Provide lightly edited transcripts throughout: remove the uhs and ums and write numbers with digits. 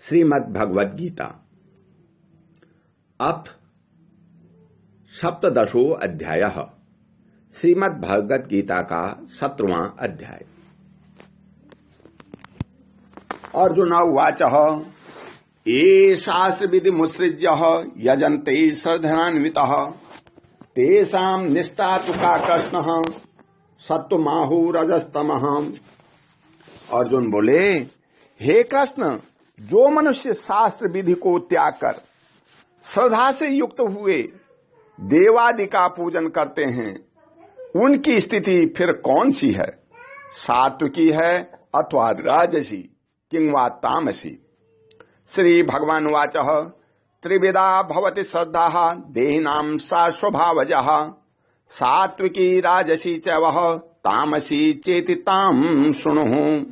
श्रीमद् भगवद गीता अथ सप्तदशो अध्यायः। श्रीमद् भगवद गीता का 17वां अध्याय। अर्जुन उवाच ये शास्त्र विधि मुत्सृज्य यजन्ते श्रद्धान्वितः तेषां निष्ठा तु का कृष्णः सत्वमाहुरजस्तमः। अर्जुन बोले, हे कृष्ण, जो मनुष्य शास्त्र विधि को त्याग कर श्रद्धा से युक्त हुए देवादि का पूजन करते हैं, उनकी स्थिति फिर कौन सी है? सात्विकी है अथवा राजसी किंवा तामसी? श्री भगवान वाच त्रिविधा भवति श्रद्धा देहिनां सा स्वभावजः सात्विकी राजसी च वह तामसी चेति ताम शृणुः।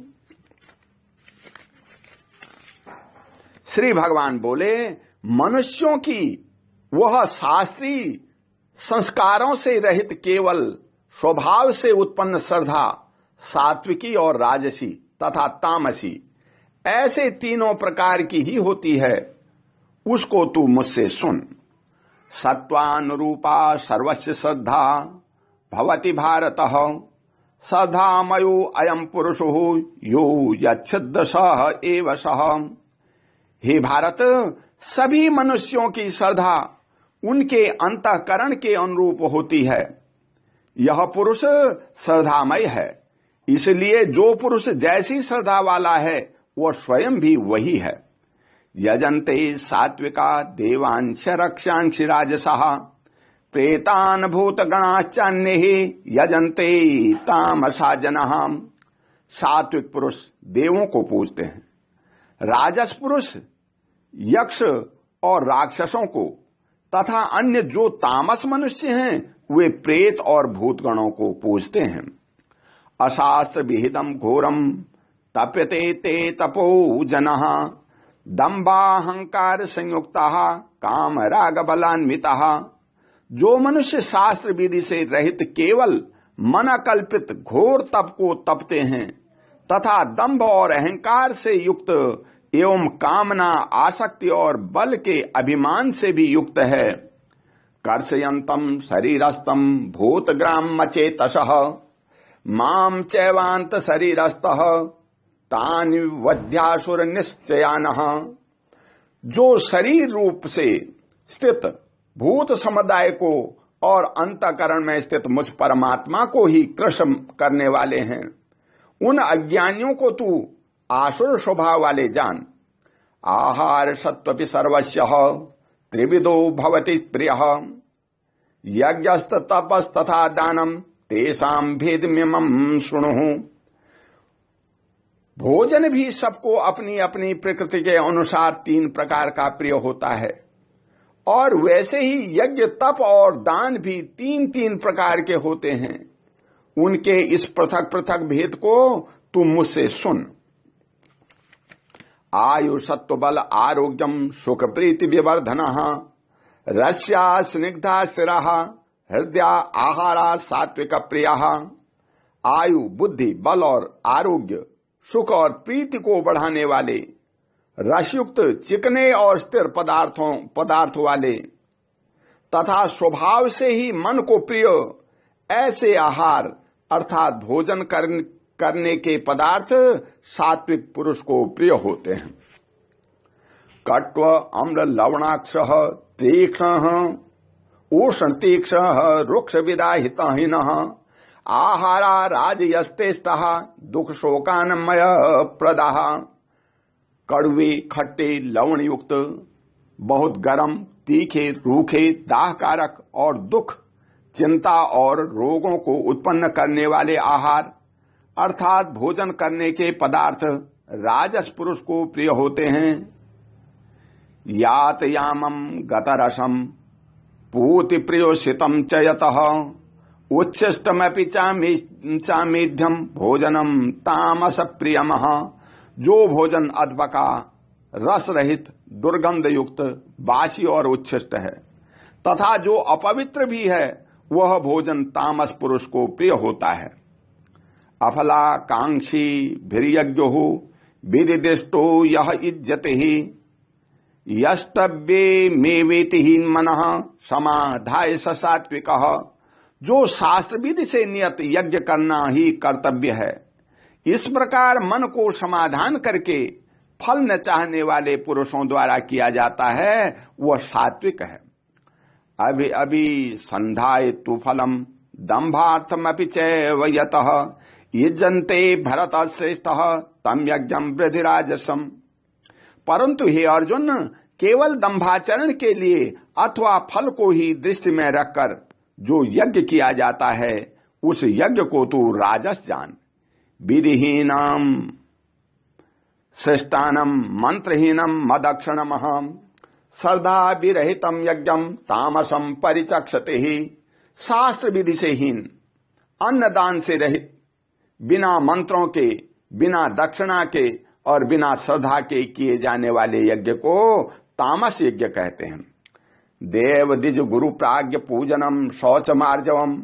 श्री भगवान बोले, मनुष्यों की वह शास्त्रीय संस्कारों से रहित केवल स्वभाव से उत्पन्न श्रद्धा सात्विकी और राजसी तथा तामसी ऐसे तीनों प्रकार की ही होती है। उसको तू मुझसे सुन। सत्वानुरूपा सर्वस्य श्रद्धा भवति भारतः श्रद्धामयो अयम पुरुषो यो यच्छ्द सः एव सः। हे भारत, सभी मनुष्यों की श्रद्धा उनके अंतःकरण के अनुरूप होती है। यह पुरुष श्रद्धामय है, इसलिए जो पुरुष जैसी श्रद्धा वाला है वह स्वयं भी वही है। यजन्ते सात्विका देवांश रक्षांश राजसः प्रेतान भूतगणाश्चान्ये यजन्ते तामसा जनः। सात्विक पुरुष देवों को पूजते हैं, राजस पुरुष यक्ष और राक्षसों को, तथा अन्य जो तामस मनुष्य हैं वे प्रेत और भूतगणों को पूजते हैं। अशास्त्र विहितम घोरम तप्यते ते तपो जनः दंभाहंकार संयुक्तः काम राग बलान्वितः। जो मनुष्य शास्त्र विधि से रहित केवल मनकल्पित घोर तप को तपते हैं तथा दंभ और अहंकार से युक्त एवं कामना आसक्ति और बल के अभिमान से भी युक्त है। कर्षयन्तम शरीरस्थम भूतग्राम चेतसः माम चैवांत शरीरस्थः तानि वध्यासुर निश्चयानः। जो शरीर रूप से स्थित भूत समुदाय को और अंतःकरण में स्थित मुझ परमात्मा को ही कृष्ण करने वाले हैं, उन अज्ञानियों को तू आसुर स्वभाव वाले जान। आहार सत्वपि सर्वस्यः त्रिविधो भवति प्रियः यज्ञस्त तपस तथा दानम तेषां भेदमिमं शृणुः। भोजन भी सबको अपनी अपनी प्रकृति के अनुसार 3 प्रकार का प्रिय होता है, और वैसे ही यज्ञ तप और दान भी 3-3 प्रकार के होते हैं। उनके इस पृथक पृथक भेद को तू मुझसे सुन। आयु सत्व बल आरोग्यम सुख प्रीति विवर्धनः रस्या स्निग्धा स्थिरः हृदया आहारा सात्विक प्रियः। आयु, बुद्धि, बल और आरोग्य, सुख और प्रीति को बढ़ाने वाले, रसयुक्त, चिकने और स्थिर पदार्थ वाले तथा स्वभाव से ही मन को प्रिय ऐसे आहार अर्थात भोजन करने के पदार्थ सात्विक पुरुष को प्रिय होते हैं। कट्व अम्ल लवणाक्षः तीक्ष्णः उष्ण तीक्ष्णः रुक्ष विदाहितहीनः आहारा राजयस्तेष्टः दुख शोकान्मय प्रदाः। कड़वे, खट्टे, लवण युक्त, बहुत गर्म, तीखे, रूखे, दाहकारक और दुख, चिंता और रोगों को उत्पन्न करने वाले आहार अर्थात भोजन करने के पदार्थ राजस पुरुष को प्रिय होते हैं। यात यामम गतरसम पूति प्रियोषितम च यतः उच्छिष्टमपि चामेध्यम भोजनम तामस प्रियमः। जो भोजन अधबका, रस रहित, दुर्गंध युक्त, बासी और उच्छिष्ट है तथा जो अपवित्र भी है वह भोजन तामस पुरुष को प्रिय होता है। अफलाकांक्षी भीर्यज्ञो विदिदिष्टो यह इज्जतिहि यष्टव्ये मेवेति ही मनः समाधाय स सात्विकः। जो शास्त्र विधि से नियत यज्ञ करना ही कर्तव्य है, इस प्रकार मन को समाधान करके फल न चाहने वाले पुरुषों द्वारा किया जाता है, वह सात्विक है। अभि अभि संधाय तु फलम दंभार्थमपि चैव यतः युज्यन्ते भरत श्रेष्ठ तम यज्ञम वृद्धिराजसम। परंतु हे अर्जुन, केवल दंभाचरण के लिए अथवा फल को ही दृष्टि में रखकर जो यज्ञ किया जाता है, उस यज्ञ को तू राजस जान। विधिहीनम श्रेष्ठानम मंत्रहीनम मदक्षणमहम श्रद्धा विरहितम यज्ञम तामसम परिचक्षते ही। शास्त्र विधि से हीन, अन्नदान से रहित, बिना मंत्रों के, बिना दक्षिणा के और बिना श्रद्धा के किए जाने वाले यज्ञ को तामस यज्ञ कहते हैं। देव द्विज गुरु प्राज्ञ पूजनम शौच मार्जवम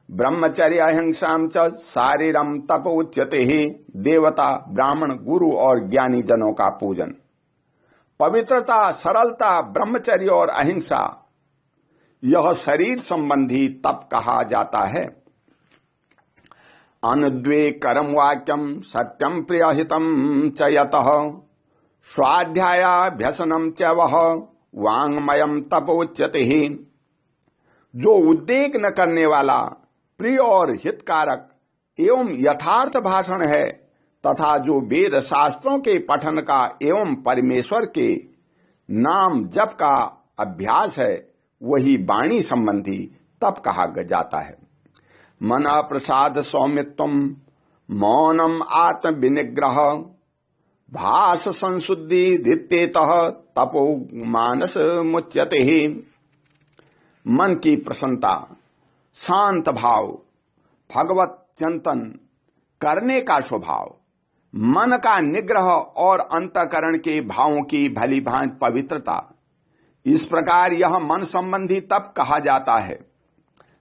ब्रह्मचर्य अहिंसाम च शारीरम तप उच्यते ही। देवता, ब्राह्मण, गुरु और ज्ञानी जनों का पूजन, पवित्रता, सरलता, ब्रह्मचर्य और अहिंसा, यह शरीर संबंधी तप कहा जाता है। अनुद्वे करम वाक्यम सत्यम प्रियहितम च यतः स्वाध्यायाभ्यसनम च वह वांग्मयम तपोच्यते ही। जो उद्वेग न करने वाला, प्रिय और हितकारक एवं यथार्थ भाषण है तथा जो वेद शास्त्रों के पठन का एवं परमेश्वर के नाम जप का अभ्यास है, वही वाणी संबंधी तप कहा जाता है। मना प्रसाद सौम्यत्वम मौनम आत्म विनिग्रह भाष संशुद्धि दित्येतः तपो मानस मुच्यते ही। मन की प्रसन्नता, शांत भाव, भगवत चिंतन करने का स्वभाव, मन का निग्रह और अंतःकरण के भावों की भली भांति पवित्रता, इस प्रकार यह मन संबंधी तप कहा जाता है।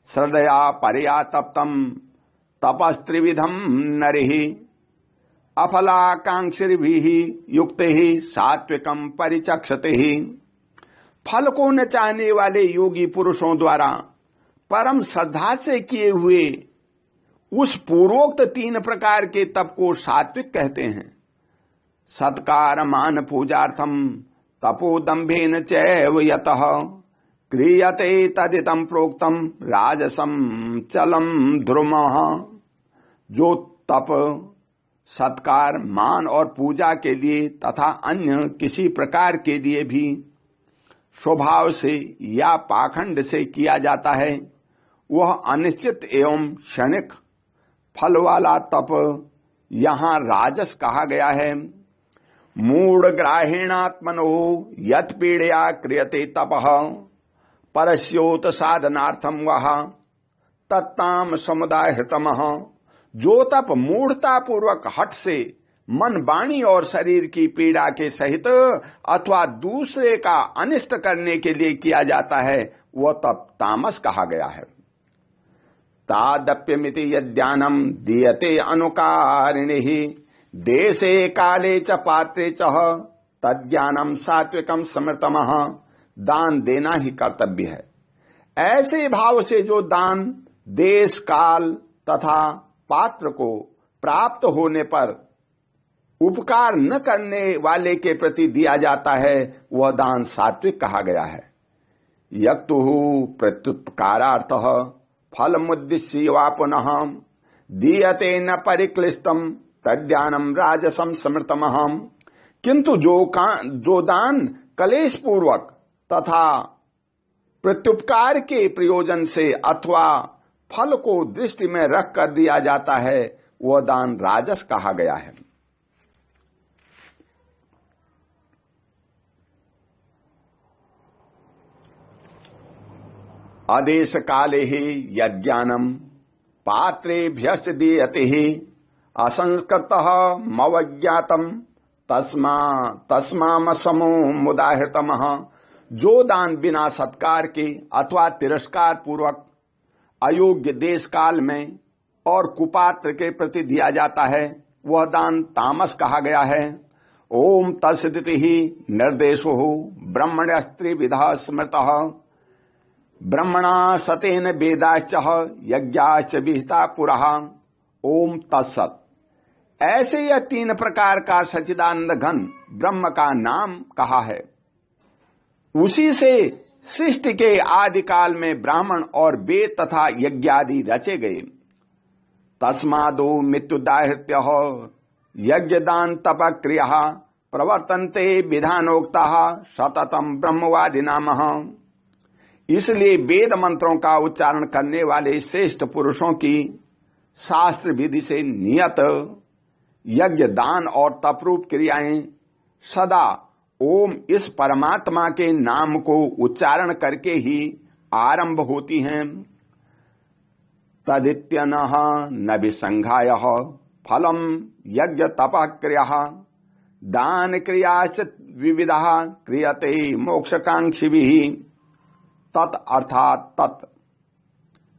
श्रद्धया परया तप्तम तपस्त्रिविधम नरिहि अफलाकांक्षिभिः युक्त ही सात्विकम परिचक्षते ही। फल को न चाहने वाले योगी पुरुषों द्वारा परम श्रद्धा से किए हुए उस पूर्वोक्त 3 प्रकार के तप को सात्विक कहते हैं। सत्कार मान पूजार्थम तपोदंभेन चैव यतः क्रियते तदिदं प्रोक्तम राजसम चलम ध्रुमः। जो तप सत्कार, मान और पूजा के लिए तथा अन्य किसी प्रकार के लिए भी स्वभाव से या पाखंड से किया जाता है, वह अनिश्चित एवं क्षणिक फल वाला तप यहाँ राजस कहा गया है। मूढ़ ग्राहेणात्मनो यत् पीड़या क्रियते तपः परस्योत साधनार्थम वह तत्ताम समुदाय हृतमः। जो तप मूढ़ता पूर्वक हठ से मन, वाणी और शरीर की पीड़ा के सहित अथवा दूसरे का अनिष्ट करने के लिए किया जाता है, वह तप तामस कहा गया है। तादप्यमिति यद्यानम दीयते अनुकारिणिः देशे काले च पात्रे च तद्ज्ञानम सात्विकम समृतमः। दान देना ही कर्तव्य है। ऐसे भाव से जो दान देश, काल तथा पात्र को प्राप्त होने पर उपकार न करने वाले के प्रति दिया जाता है, वह दान सात्विक कहा गया है। यक्तुः प्रत्युपकारार्थः फलमुद्दिश्य वा पुनः दीयते न परिक्लिष्टम तद्दानम राजसम समृतमः। किंतु जो दान कलेश पूर्वक तथा प्रत्युपकार के प्रयोजन से अथवा फल को दृष्टि में रख कर दिया जाता है, वह दान राजस कहा गया है। आदेश काले ही यज्ञानम पात्रेभ्यश्च दीयते ही असंस्कृतः मवज्ञातम तस्मामसमो मुदाहृतमः। जो दान बिना सत्कार के अथवा तिरस्कार पूर्वक अयोग्य देश काल में और कुपात्र के प्रति दिया जाता है, वह दान तामस कहा गया है। ओम तत्सदिति निर्देशो ब्रह्मण्यस्त्रिविधः स्मृतः ब्रह्मणा सतेन वेदाश्च यज्ञाश्च विहिता पुरः। ओम तत्सत। ऐसे यह 3 प्रकार का सच्चिदानंद घन ब्रह्म का नाम कहा है। उसी से सृष्टि के आदि काल में ब्राह्मण और वेद तथा यज्ञादि रचे गए। तस्मादो मृत्युदाहृत्य यज्ञ दान तप क्रिया प्रवर्तन्ते विधानोक्ता सततम ब्रह्मवादी नाम। इसलिए वेद मंत्रों का उच्चारण करने वाले श्रेष्ठ पुरुषों की शास्त्र विधि से नियत यज्ञ दान और तपरूप क्रियाएं सदा ओम इस परमात्मा के नाम को उच्चारण करके ही आरंभ होती हैं। तदित्यनः न विसंघाय फलम यज्ञ तप क्रिया दान क्रियाश्च विविधा क्रियते मोक्षकांक्षिभिः। तत् अर्थात तत्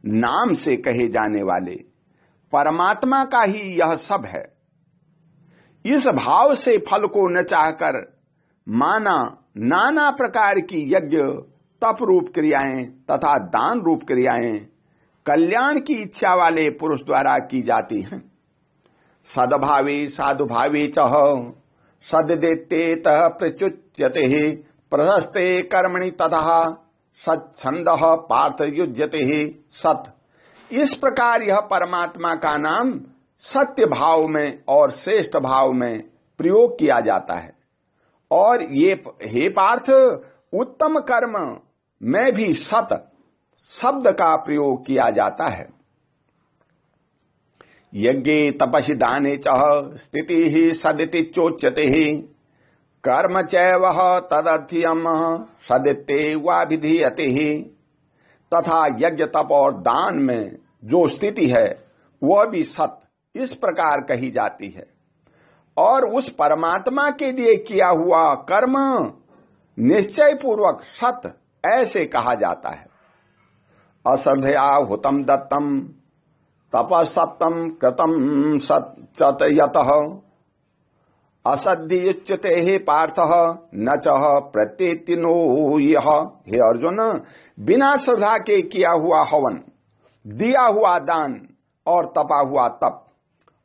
नाम से कहे जाने वाले परमात्मा का ही यह सब है। इस भाव से फल को न चाहकर माना नाना प्रकार की यज्ञ तप रूप क्रियाएं तथा दान रूप क्रियाएं कल्याण की इच्छा वाले पुरुष द्वारा की जाती हैं। सद्भावी साधुभावी चह सद्देतेत प्रच्युच्यते प्रशस्ते कर्मणि तथा सच्छंदः पार्थ युज्यते सत। इस प्रकार यह परमात्मा का नाम सत्य भाव में और श्रेष्ठ भाव में प्रयोग किया जाता है। और ये हे पार्थ उत्तम कर्म में भी सत शब्द का प्रयोग किया जाता है। यज्ञे तपसि दाने च स्थिति ही सदिति चोच्यते कर्म चैव तदर्थ्यम सदिते वा विधीयते। तथा यज्ञ तप और दान में जो स्थिति है वह भी सत इस प्रकार कही जाती है। और उस परमात्मा के लिए किया हुआ कर्म निश्चय पूर्वक सत ऐसे कहा जाता है। अश्रद्धया हुतम दत्तम तपसत्तम कृतम सत यतः असद्युच्यते हे पार्थ न च प्रत्येति नो यह। हे अर्जुन, बिना श्रद्धा के किया हुआ हवन, दिया हुआ दान और तपा हुआ तप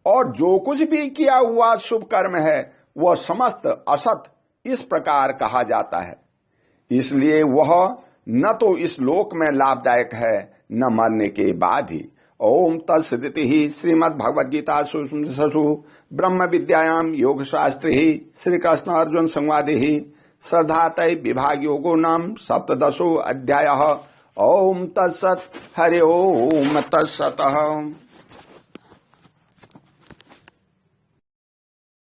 और जो कुछ भी किया हुआ शुभ कर्म है वह समस्त असत इस प्रकार कहा जाता है। इसलिए वह न तो इस लोक में लाभदायक है न मरने के बाद ही। ओम तत्सदिति श्रीमद् भगवद गीता सुषु ब्रह्म विद्यायाम योग शास्त्रे श्री कृष्ण अर्जुन संवादे श्रद्धातय विभाग योगो नाम 17 अध्यायः। ओम तत्सत्। हरि ओम तत्सत्।